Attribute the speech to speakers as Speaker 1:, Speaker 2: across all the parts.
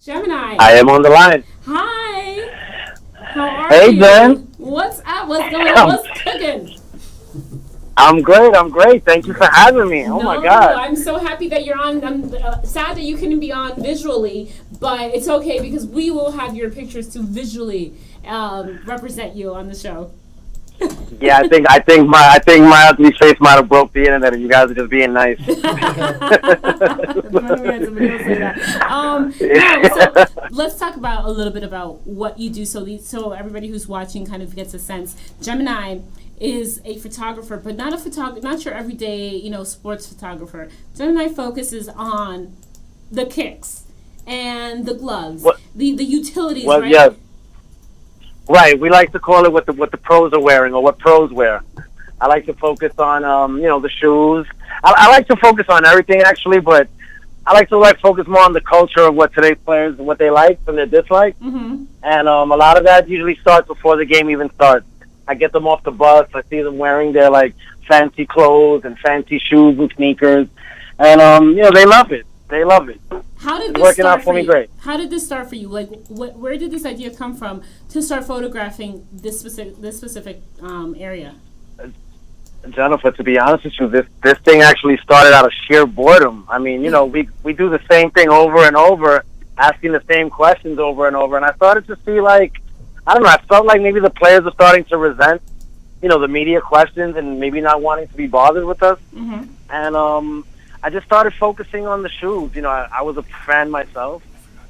Speaker 1: Gemini.
Speaker 2: I am on the line.
Speaker 1: Hi. How are
Speaker 2: Hey,
Speaker 1: you?
Speaker 2: Jen.
Speaker 1: What's up? What's going on? What's cooking?
Speaker 2: I'm great. I'm great. Thank you for having me. Oh,
Speaker 1: No,
Speaker 2: my God.
Speaker 1: I'm so happy that you're on. I'm sad that you couldn't be on visually, but it's okay because we will have your pictures to visually represent you on the show.
Speaker 2: Yeah, I think my ugly face might have broke the internet, and you guys are just being nice.
Speaker 1: No, so let's talk about a little bit about what you do, so everybody who's watching kind of gets a sense. Gemini is a photographer, but not a photographer, not your everyday, sports photographer. Gemini focuses on the kicks and the gloves, the utilities, right?
Speaker 2: Yes. Right, we like to call it what the pros are wearing or what pros wear. I like to focus on the shoes. I like to focus on everything actually, but I like to focus more on the culture of what today's players, what they like and their dislikes.
Speaker 1: Mm-hmm.
Speaker 2: And a lot of that usually starts before the game even starts. I get them off the bus. I see them wearing their fancy clothes and fancy shoes and sneakers, and they love it. They love it.
Speaker 1: How did
Speaker 2: it's
Speaker 1: this
Speaker 2: working
Speaker 1: start
Speaker 2: out for me
Speaker 1: you?
Speaker 2: great.
Speaker 1: How did this start for you? Where did this idea come from to start photographing this specific area?
Speaker 2: Jennifer, to be honest with you, this thing actually started out of sheer boredom. I mean, we do the same thing over and over, asking the same questions over and over, and I started to see I don't know, I felt like maybe the players are starting to resent, the media questions and maybe not wanting to be bothered with us.
Speaker 1: Mm-hmm.
Speaker 2: And I just started focusing on the shoes. I was a fan myself,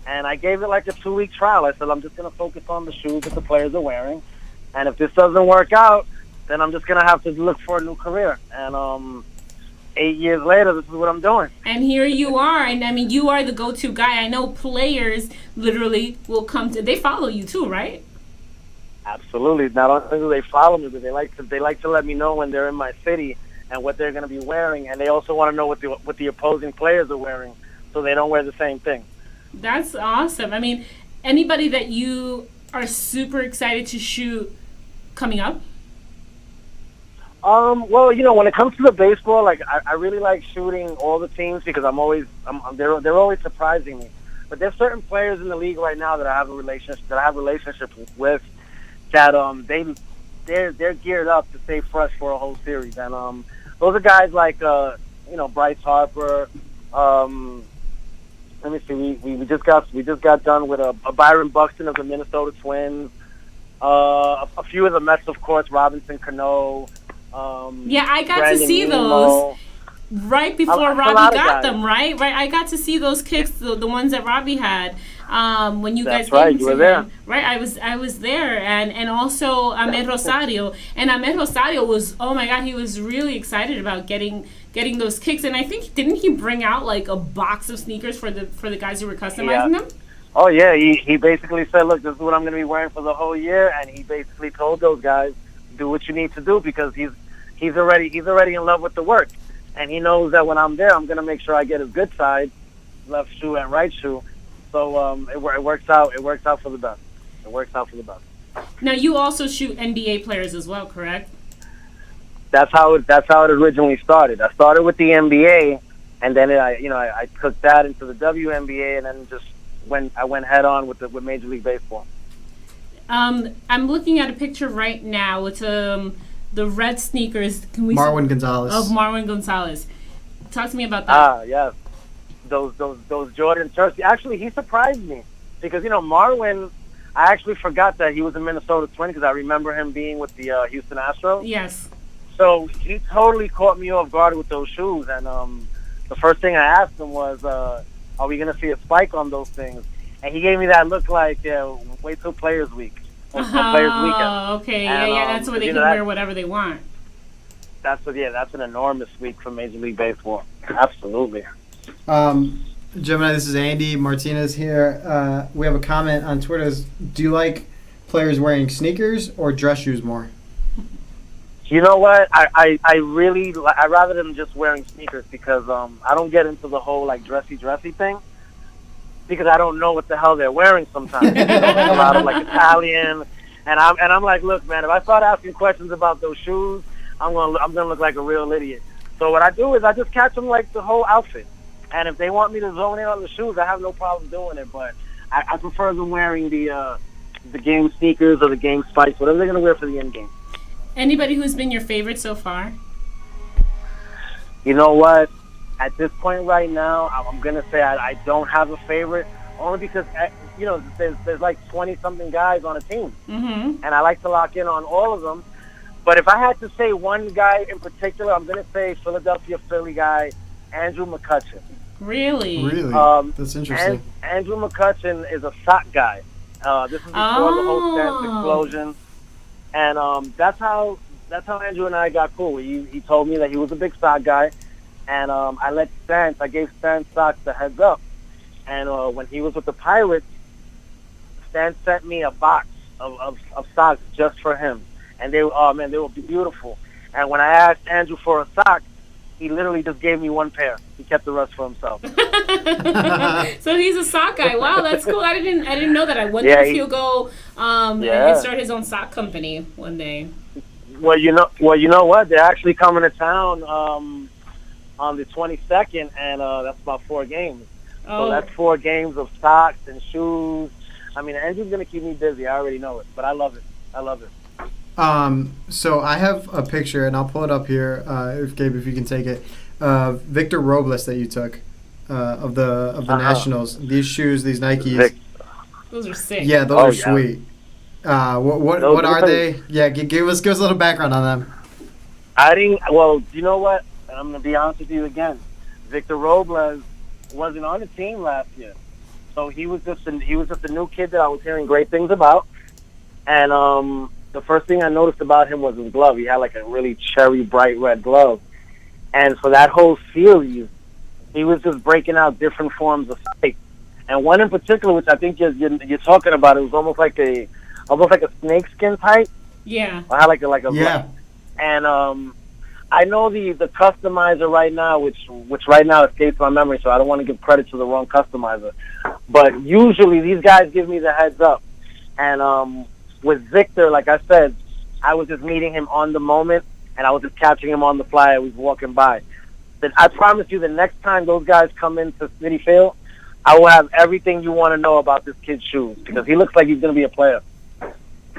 Speaker 2: and I gave it a 2-week trial. I said, I'm just going to focus on the shoes that the players are wearing, and if this doesn't work out, then I'm just going to have to look for a new career. And 8 years later, this is what I'm doing.
Speaker 1: And here you are, and I mean, you are the go-to guy. I know players literally will they follow you too, right?
Speaker 2: Absolutely. Not only do they follow me, but they like to let me know when they're in my city and what they're going to be wearing, and they also want to know what the opposing players are wearing, so they don't wear the same thing.
Speaker 1: That's awesome. I mean, anybody that you are super excited to shoot coming up?
Speaker 2: Well, when it comes to the baseball, I really like shooting all the teams because they're always surprising me. But there's certain players in the league right now that I have relationships with that they're geared up to stay fresh for a whole series, and those are guys like Bryce Harper. Let me see, we just got done with a Byron Buxton of the Minnesota Twins. A few of the Mets, of course, Robinson Cano.
Speaker 1: Yeah, I got
Speaker 2: Brandon
Speaker 1: to see
Speaker 2: Nimmo.
Speaker 1: those right before Robbie got them. Right. I got to see those kicks, the ones that Robbie had. When you guys
Speaker 2: right,
Speaker 1: gave
Speaker 2: you
Speaker 1: them
Speaker 2: were
Speaker 1: to
Speaker 2: there.
Speaker 1: him. Right, I was there, and also Ahmed Rosario, and Ahmed Rosario was, oh my God, he was really excited about getting those kicks, and I think didn't he bring out a box of sneakers for the guys who were customizing them?
Speaker 2: Oh yeah, he basically said, look, this is what I'm going to be wearing for the whole year, and he basically told those guys, do what you need to do because he's already in love with the work, and he knows that when I'm there, I'm going to make sure I get his good side, left shoe and right shoe. So it works out. It works out for the best. It works out for the best.
Speaker 1: Now you also shoot NBA players as well, correct?
Speaker 2: That's how it originally started. I started with the NBA, and then I took that into the WNBA, and then I went head on with Major League Baseball.
Speaker 1: I'm looking at a picture right now with the red sneakers.
Speaker 3: Marwin Gonzalez.
Speaker 1: Of Marwin Gonzalez. Talk to me about that.
Speaker 2: Yes. Those Jordan shirts. Actually, he surprised me because Marwin. I actually forgot that he was a Minnesota Twin because I remember him being with the Houston Astros.
Speaker 1: Yes.
Speaker 2: So he totally caught me off guard with those shoes, and the first thing I asked him was, "Are we going to see a spike on those things?" And he gave me that look like, "Wait till Players Week." Or Players Weekend.
Speaker 1: Okay,
Speaker 2: and,
Speaker 1: that's where they can wear whatever they want.
Speaker 2: That's an enormous week for Major League Baseball. Absolutely.
Speaker 3: Gemini, this is Andy Martinez here. We have a comment on Twitter. Do you like players wearing sneakers or dress shoes more?
Speaker 2: You know what? I rather than just wearing sneakers because I don't get into the whole dressy thing because I don't know what the hell they're wearing sometimes. A lot of Italian, and I'm like, look, man, if I start asking questions about those shoes, I'm gonna look like a real idiot. So what I do is I just catch them the whole outfit. And if they want me to zone in on the shoes, I have no problem doing it. But I prefer them wearing the game sneakers or the game spikes, whatever they're gonna wear for the end game.
Speaker 1: Anybody who's been your favorite so far?
Speaker 2: You know what? At this point right now, I'm gonna say I don't have a favorite, only because there's like 20-something guys on a team,
Speaker 1: Mm-hmm.
Speaker 2: and I like to lock in on all of them. But if I had to say one guy in particular, I'm gonna say Philadelphia Philly guy Andrew McCutchen.
Speaker 1: Really?
Speaker 3: Really? That's interesting.
Speaker 2: Andrew McCutchen is a sock guy. This is before the whole Stance explosion, and that's how Andrew and I got cool. He told me that he was a big sock guy, and I gave Stance socks the heads up. And when he was with the Pirates, Stan sent me a box of socks just for him, and they were beautiful. And when I asked Andrew for a sock, he literally just gave me one pair. He kept the rest for himself.
Speaker 1: So he's a sock guy. Wow, that's cool. I didn't know that. I wonder if he'll go and start his own sock company one day.
Speaker 2: Well, you know what? They're actually coming to town on the 22nd, and that's about 4 games.
Speaker 1: Oh.
Speaker 2: So that's 4 games of socks and shoes. I mean, Andrew's gonna keep me busy. I already know it, but I love it.
Speaker 3: So I have a picture, and I'll pull it up here. If Gabe, if you can take it, Victor Robles that you took of the Nationals. These shoes, these Nikes.
Speaker 1: Those are sick.
Speaker 3: Yeah, those are sweet. What are they? Yeah, give us a little background on them.
Speaker 2: Well, you know what? I'm gonna be honest with you again. Victor Robles wasn't on the team last year, so he was just a new kid that I was hearing great things about. And the first thing I noticed about him was his glove. He had like a really cherry bright red glove, and for that whole series, he was just breaking out different forms of spike. And one in particular, which I think you're talking about, it was almost like a snakeskin type.
Speaker 1: Yeah.
Speaker 2: I had like a
Speaker 3: yeah.
Speaker 2: And I know the customizer right now, which right now escapes my memory, so I don't want to give credit to the wrong customizer. But usually these guys give me the heads up. And with Victor, like I said, I was just meeting him on the moment, and I was just catching him on the fly as we was walking by. Then I promise you, the next time those guys come into Citi Field, I will have everything you want to know about this kid's shoes, because he looks like he's going to be a player.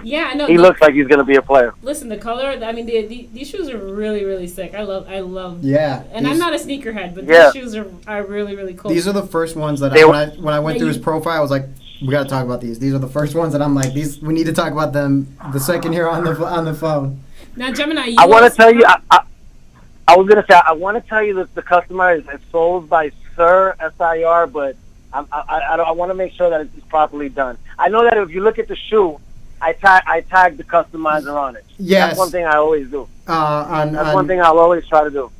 Speaker 1: Yeah, I know.
Speaker 2: He looks like he's going to be a player.
Speaker 1: Listen, the color, I mean, these shoes are really, really sick. I love.
Speaker 3: Yeah.
Speaker 1: And I'm not a sneakerhead, but these shoes are really, really cool.
Speaker 3: These are the first ones that when I went through his profile, I was like, we got to talk about these. These are the first ones that I'm like, we need to talk about them the second here on the phone.
Speaker 1: Now, Gemini,
Speaker 2: I want to tell you, I was going to say, I want to tell you that the customer is sold by Sir, S-I-R, but I want to make sure that it's properly done. I know that if you look at the shoe, I tag the customizer on it.
Speaker 3: Yes.
Speaker 2: That's one thing I always do.
Speaker 3: That's
Speaker 2: one thing I'll always try to do.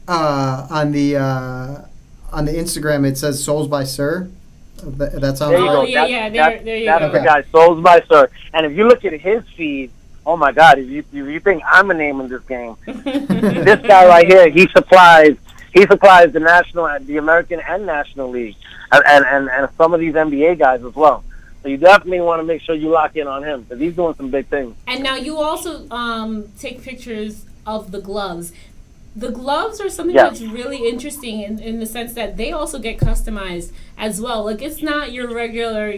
Speaker 3: On the Instagram, it says "Souls by Sir." That's on.
Speaker 2: There you go.
Speaker 1: There you go.
Speaker 2: That's the guy, Souls by Sir. And if you look at his feed, oh my God! If you think I'm a name in this game, this guy right here, he supplies the American and National League, and some of these NBA guys as well. So you definitely want to make sure you lock in on him, because he's doing some big things.
Speaker 1: And now you also take pictures of the gloves. The gloves are something that's really interesting in the sense that they also get customized as well. Like, it's not your regular,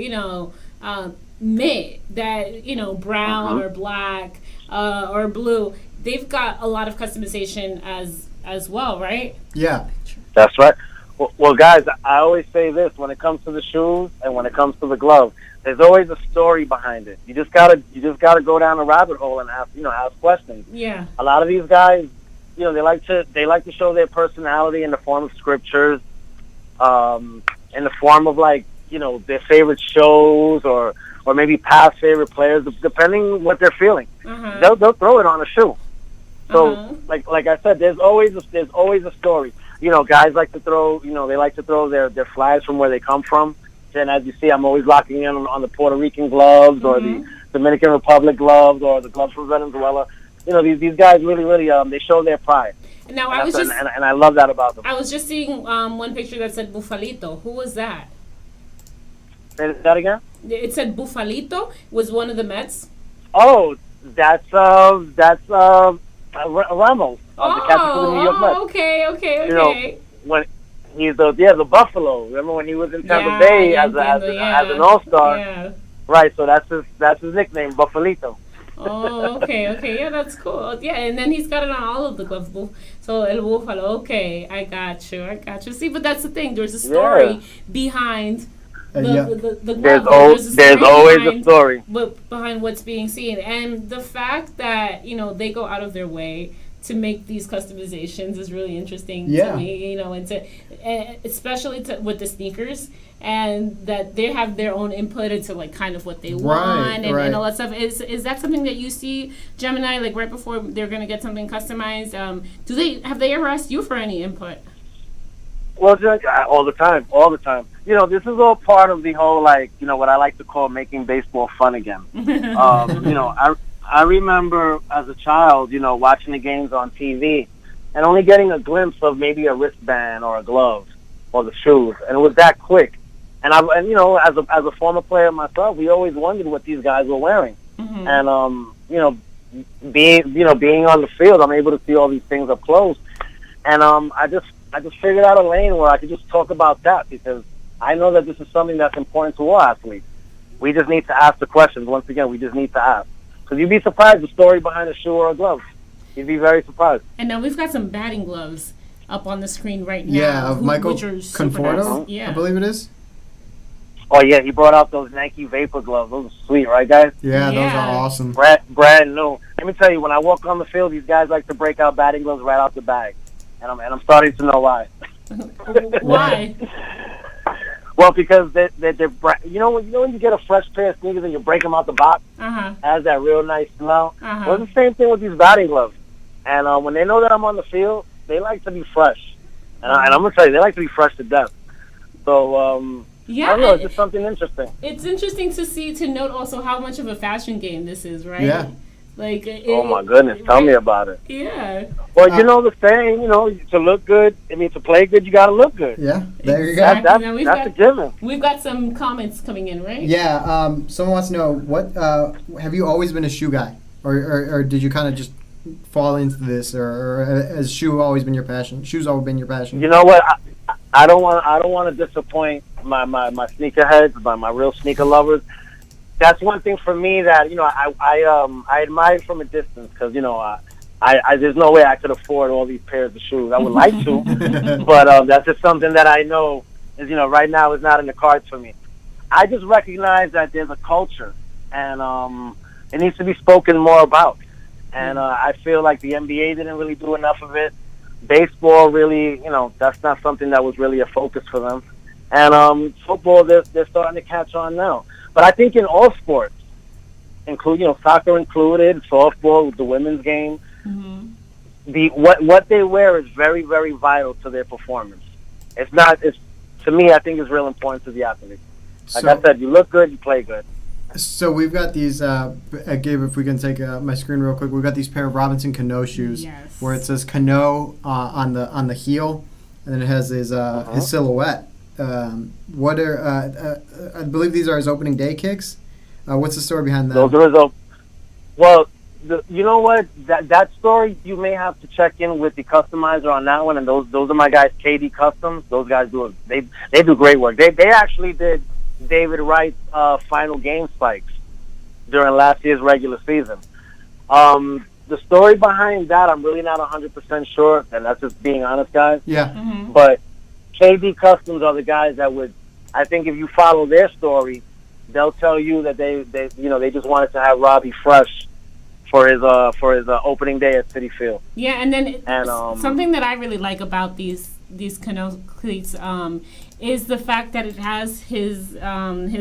Speaker 1: mitt that, brown or black or blue. They've got a lot of customization as well, right?
Speaker 3: Yeah.
Speaker 2: That's right. Well, guys, I always say this: when it comes to the shoes and when it comes to the glove, there's always a story behind it. You just gotta go down a rabbit hole and ask questions.
Speaker 1: Yeah.
Speaker 2: A lot of these guys, they like to show their personality in the form of scriptures, in the form of their favorite shows or maybe past favorite players, depending what they're feeling.
Speaker 1: Uh-huh.
Speaker 2: They'll throw it on a shoe. So like I said, there's always a story. Guys like to throw, they like to throw their flags from where they come from. And as you see, I'm always locking in on the Puerto Rican gloves or the Dominican Republic gloves or the gloves from Venezuela. These guys really, they show their pride.
Speaker 1: Now,
Speaker 2: and I love that about them.
Speaker 1: I was just seeing one picture that said Bufalito. Who was that?
Speaker 2: Say that again?
Speaker 1: It said Bufalito was one of the Mets.
Speaker 2: Oh, that's Ramos. The catcher for the New York Mets.
Speaker 1: Okay.
Speaker 2: He's the Buffalo. Remember when he was in Tampa Bay as an All-Star?
Speaker 1: Yeah.
Speaker 2: Right. So that's his nickname, Buffalito.
Speaker 1: Oh, okay, yeah, that's cool. Yeah, and then he's got it on all of the gloves. So El Búfalo, okay, I got you. See, but that's the thing. There's a story behind the glove.
Speaker 2: There's always a story
Speaker 1: behind what's being seen, and the fact that they go out of their way to make these customizations is really interesting to me. And especially with the sneakers. And that they have their own input into like kind of what they want and all that stuff. Is that something that you see, Gemini, like right before they're gonna get something customized? Have they ever asked you for any input?
Speaker 2: Well, all the time. This is all part of the whole what I like to call making baseball fun again. I remember as a child, watching the games on TV and only getting a glimpse of maybe a wristband or a glove or the shoes, and it was that quick. And as a former player myself, we always wondered what these guys were wearing. Mm-hmm. And being on the field, I'm able to see all these things up close. And I just figured out a lane where I could just talk about that, because I know that this is something that's important to all athletes. We just need to ask the questions. Once again, we just need to ask, because you'd be surprised the story behind a shoe or a glove. You'd be very surprised.
Speaker 1: And now we've got some batting gloves up on the screen right now.
Speaker 3: Yeah, of Michael Conforto, I believe it is.
Speaker 2: Oh, yeah, he brought out those Nike Vapor gloves. Those are sweet, right, guys?
Speaker 3: Yeah, those are awesome.
Speaker 2: Brand new. Let me tell you, when I walk on the field, these guys like to break out batting gloves right out the bag. And I'm starting to know why.
Speaker 1: Why?
Speaker 2: Well, because they're when you get a fresh pair of sneakers and you break them out the box, has that real nice smell. Well, it's the same thing with these batting gloves. And when they know that I'm on the field, they like to be fresh. And I'm going to tell you, they like to be fresh to death. So,
Speaker 1: yeah,
Speaker 2: I don't know, it's just something interesting.
Speaker 1: It's interesting to note also how much of a fashion game this is, right?
Speaker 3: Yeah.
Speaker 1: Like,
Speaker 2: oh my goodness, tell me about it.
Speaker 1: Yeah.
Speaker 2: Well, the saying, to look good, to play good, you got to look good.
Speaker 3: Yeah, there you go.
Speaker 2: That's a given.
Speaker 1: We've got some comments coming in, right?
Speaker 3: Yeah, someone wants to know, what have you always been a shoe guy? Or did you kind of just fall into this, or has shoes always been your passion? You know what? I don't want to disappoint my sneakerheads, my real sneaker lovers. That's one thing for me that I admire from a distance, because I there's no way I could afford all these pairs of shoes. I would like to, but that's just something that I know is right now is not in the cards for me. I just recognize that there's a culture, and it needs to be spoken more about. And I feel like the NBA didn't really do enough of it. Baseball really, that's not something that was really a focus for them. And football, they're starting to catch on now. But I think in all sports, soccer included, softball, the women's game, what they wear is very, very vital to their performance. To me, I think it's real important to the athlete. Like I said, you look good, you play good. So we've got these, Gabe, if we can take my screen real quick, we've got these pair of Robinson Cano shoes, where it says Cano on the heel, and then it has his silhouette. What are I believe these are his opening day kicks. What's the story behind that?
Speaker 2: Those are well, you know what? That story, you may have to check in with the customizer on that one, and those are my guys, KD Customs. Those guys they do great work. They actually did David Wright's final game spikes during last year's regular season. The story behind that, I'm really not 100% sure, and that's just being honest, guys.
Speaker 3: Yeah.
Speaker 2: But KD Customs are the guys that would, I think, if you follow their story, they'll tell you that they just wanted to have Robbie fresh for his opening day at Citi Field.
Speaker 1: Yeah, and then something that I really like about these Cano cleats is the fact that it has his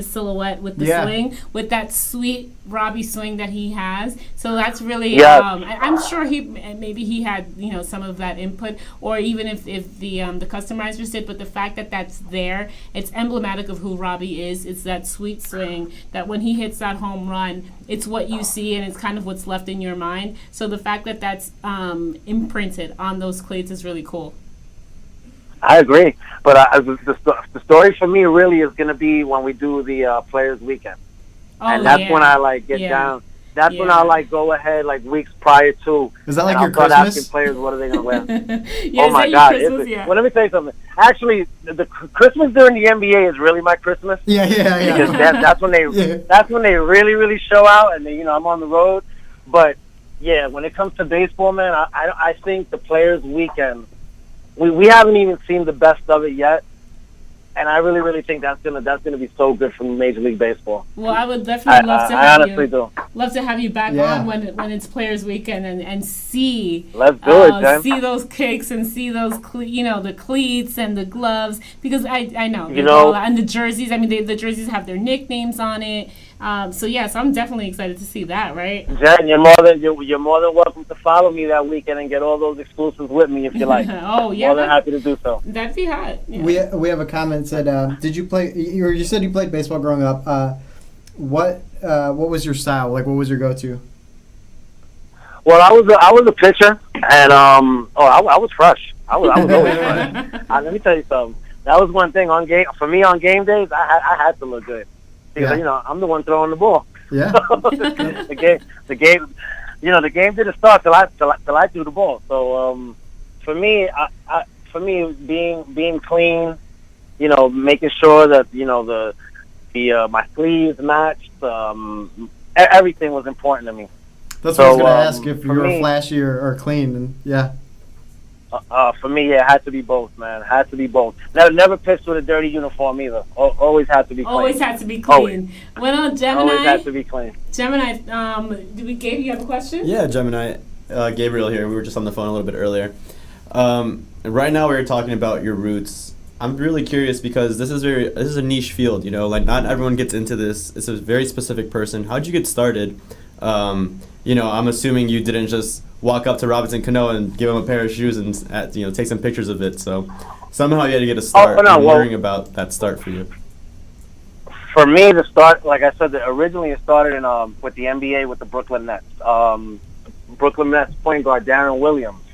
Speaker 1: silhouette with the swing, with that sweet Robbie swing that he has. So that's really I'm sure maybe he had some of that input, or even if the customizers did. But the fact that that's there, it's emblematic of who Robbie is. It's that sweet swing that when he hits that home run, it's what you see and it's kind of what's left in your mind. So the fact that that's imprinted on those cleats is really cool.
Speaker 2: I agree, but the story for me really is going to be when we do the Players Weekend, and that's when I get down. That's when I'll like go ahead like weeks prior to.
Speaker 3: Is that like
Speaker 2: and
Speaker 3: your
Speaker 2: I'll start
Speaker 3: Christmas?
Speaker 2: asking players what are they gonna wear.
Speaker 1: Yeah,
Speaker 2: Oh
Speaker 1: is
Speaker 2: my
Speaker 1: that
Speaker 2: God!
Speaker 1: your Christmas? Yeah.
Speaker 2: Well, let me tell you something. Actually, the Christmas during the NBA is really my Christmas.
Speaker 3: Yeah.
Speaker 2: Because that's when they
Speaker 3: Yeah.
Speaker 2: that's when they really show out, and they, I'm on the road. But yeah, when it comes to baseball, man, I think the Players' Weekend, we haven't even seen the best of it yet. And I really think that's gonna be so good for Major League Baseball.
Speaker 1: Well, I would definitely love to
Speaker 2: I
Speaker 1: have
Speaker 2: honestly
Speaker 1: you.
Speaker 2: do.
Speaker 1: Love to have you back on when it's Players Weekend and see.
Speaker 2: Let's do it, Jen.
Speaker 1: See those kicks and see those the cleats and the gloves, because I know and the jerseys. I mean, the jerseys have their nicknames on it. So I'm definitely excited to see that. Right,
Speaker 2: Jen, you're more than welcome to follow me that weekend and get all those exclusives with me if you like.
Speaker 1: Oh yeah,
Speaker 2: more than happy to do so.
Speaker 1: That'd be hot. Yeah.
Speaker 3: We have a comment that said, did you play? You said you played baseball growing up. What was your style? Like, what was your go-to?
Speaker 2: Well, I was a pitcher, and I was fresh. I was always fresh. Let me tell you something. That was one thing on game days. I had to look good because I'm the one throwing the ball.
Speaker 3: Yeah.
Speaker 2: the game didn't start till I threw the ball. So for me, being clean, making sure that my sleeves matched. Everything was important to me.
Speaker 3: That's what I was going to ask, if you were flashy or clean. And yeah.
Speaker 2: For me, it had to be both, man. Had to be both. Never pitched with a dirty uniform either. Always had to be clean.
Speaker 1: Always had to be clean. Well, Gemini.
Speaker 2: Always had to be clean.
Speaker 1: Gemini, Gabe, you have a question?
Speaker 4: Yeah, Gemini. Gabriel here. We were just on the phone a little bit earlier. Right now we were talking about your roots. I'm really curious because this is a niche field, like not everyone gets into this. It's a very specific person. How'd you get started? I'm assuming you didn't just walk up to Robinson Cano and give him a pair of shoes and take some pictures of it. So somehow you had to get a start. I'm wondering about that start for you.
Speaker 2: For me, to start, like I said, originally it started in with the NBA with the Brooklyn Nets. Brooklyn Nets point guard Darren Williams,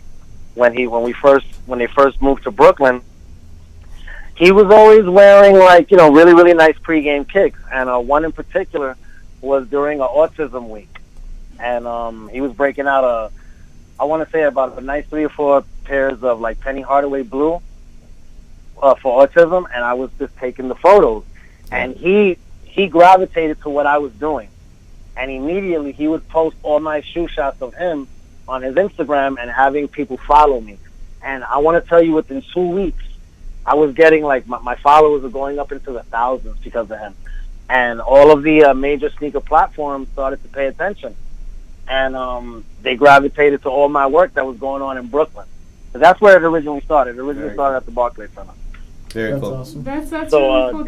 Speaker 2: when they first moved to Brooklyn, he was always wearing really nice pregame kicks, and one in particular was during Autism Week, and he was breaking out I want to say about a nice 3 or 4 pairs of like Penny Hardaway blue for autism, and I was just taking the photos, and he gravitated to what I was doing, and immediately he would post all my shoe shots of him on his Instagram and having people follow me, and I want to tell you, within 2 weeks, I was getting my followers were going up into the thousands because of him, and all of the major sneaker platforms started to pay attention. And they gravitated to all my work that was going on in Brooklyn. So that's where it originally started. It originally started at the Barclays Center.
Speaker 4: Very cool.
Speaker 3: Awesome.
Speaker 1: That's
Speaker 2: so
Speaker 1: really cool.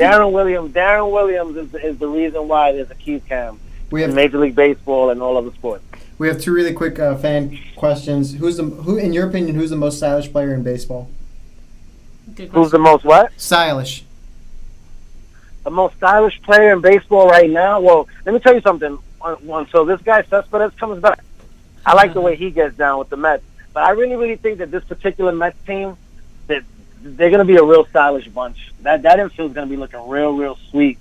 Speaker 2: Darren Williams is the reason why there's a Keez cam in Major League Baseball and all other sports.
Speaker 3: We have 2 really quick fan questions. Who, in your opinion, who's the most stylish player in baseball?
Speaker 2: Who's the most what?
Speaker 3: Stylish.
Speaker 2: The most stylish player in baseball right now? Well, let me tell you something. So this guy Cespedes comes back. I like the way he gets down with the Mets, but I really think that this particular Mets team, that they're going to be a real stylish bunch. That infield's going to be looking real sweet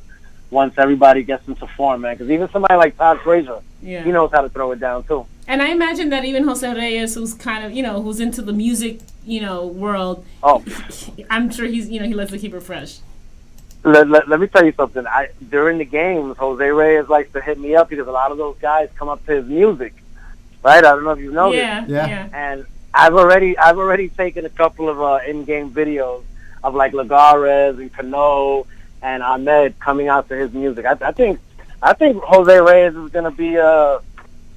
Speaker 2: once everybody gets into form, man. Because even somebody like Todd Frazier, he knows how to throw it down too.
Speaker 1: And I imagine that even Jose Reyes, who's kind of who's into the music world, I'm sure he likes to keep it fresh.
Speaker 2: Let me tell you something. During the games, Jose Reyes likes to hit me up because a lot of those guys come up to his music, right? I don't know if you've noticed.
Speaker 1: Yeah.
Speaker 2: And I've already taken a couple of in-game videos of Lagares and Cano and Ahmed coming out to his music. I think Jose Reyes is going to be.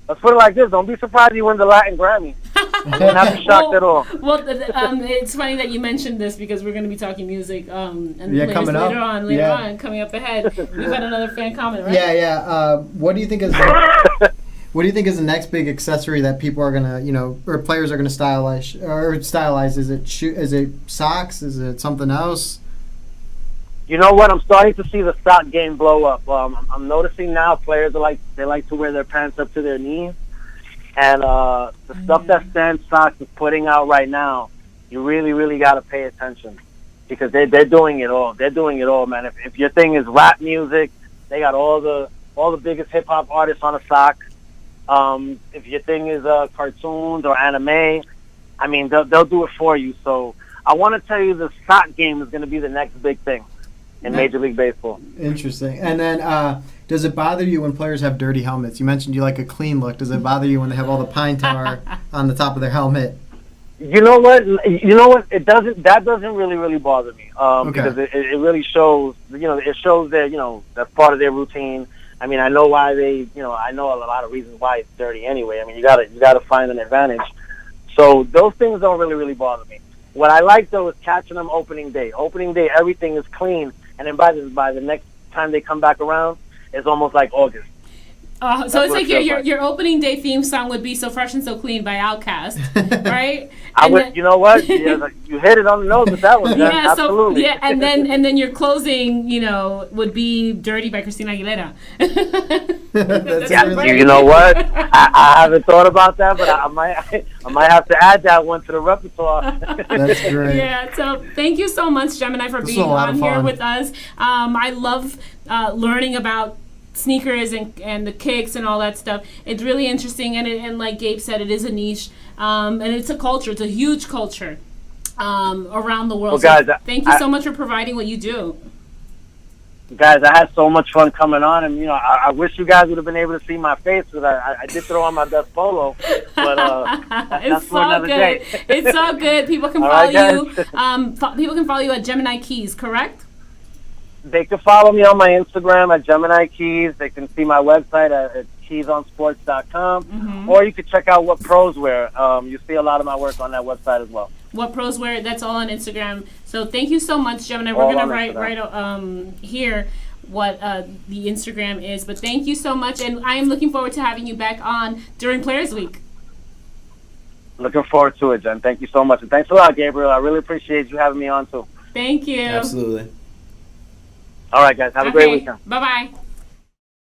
Speaker 2: Let's put it like this: don't be surprised he wins the Latin Grammy. I wouldn't have to be shocked at all.
Speaker 1: Well, it's funny that you mentioned this because we're going to be talking music and later on, coming up ahead. We've got another fan comment, right?
Speaker 3: Yeah. What do you think is the next big accessory that people are gonna, or players are gonna stylize? Is it socks? Is it something else?
Speaker 2: You know what? I'm starting to see the sock game blow up. I'm noticing now players they like to wear their pants up to their knees. And the stuff that Stan Socks is putting out right now, you really got to pay attention because they're doing it all. They're doing it all, man. If your thing is rap music, they got all the biggest hip hop artists on a sock. If your thing is cartoons or anime, I mean, they'll do it for you. So I want to tell you the sock game is going to be the next big thing in Major League Baseball.
Speaker 3: Interesting. And then, does it bother you when players have dirty helmets? You mentioned you like a clean look. Does it bother you when they have all the pine tar on the top of their helmet?
Speaker 2: You know what? It doesn't. That doesn't really bother me. Because it really shows. It shows that that's part of their routine. I mean, I know why they. I know a lot of reasons why it's dirty anyway. I mean, you gotta find an advantage. So those things don't really bother me. What I like though is catching them opening day. Opening day, everything is clean, and then by the next time they come back around, it's almost like August.
Speaker 1: So it's like your opening day theme song would be "So Fresh and So Clean" by Outkast, right?
Speaker 2: You know what? Yeah, you hit it on the nose with that one.
Speaker 1: Yeah,
Speaker 2: absolutely.
Speaker 1: and then your closing, would be "Dirty" by Christina Aguilera.
Speaker 2: You know what? I haven't thought about that, but I might have to add that one to the repertoire.
Speaker 3: That's great.
Speaker 1: Yeah. So thank you so much, Gemini, for being on here with us. I love learning about sneakers and the kicks and all that stuff. It's really interesting, and like Gabe said, it is a niche, and it's a culture. It's a huge culture around the world.
Speaker 2: Well, guys,
Speaker 1: thank you so much for providing what you do.
Speaker 2: Guys, I had so much fun coming on, and I wish you guys would have been able to see my face because I did throw on my best polo, but that's for another day.
Speaker 1: It's all good. People can follow you. People can follow you at Gemini Keez, correct?
Speaker 2: They can follow me on my Instagram at Gemini Keez. They can see my website at keezonsports.com, or you can check out What Pros Wear. You see a lot of my work on that website as well.
Speaker 1: What Pros Wear, that's all on Instagram. So thank you so much, Gemini. We're going to write here what the Instagram is. But thank you so much, and I am looking forward to having you back on during Players Week.
Speaker 2: Looking forward to it, Jen. Thank you so much. And thanks a lot, Gabriel. I really appreciate you having me on, too.
Speaker 1: Thank you.
Speaker 4: Absolutely.
Speaker 2: All right, guys. Have a great weekend.
Speaker 1: Bye-bye.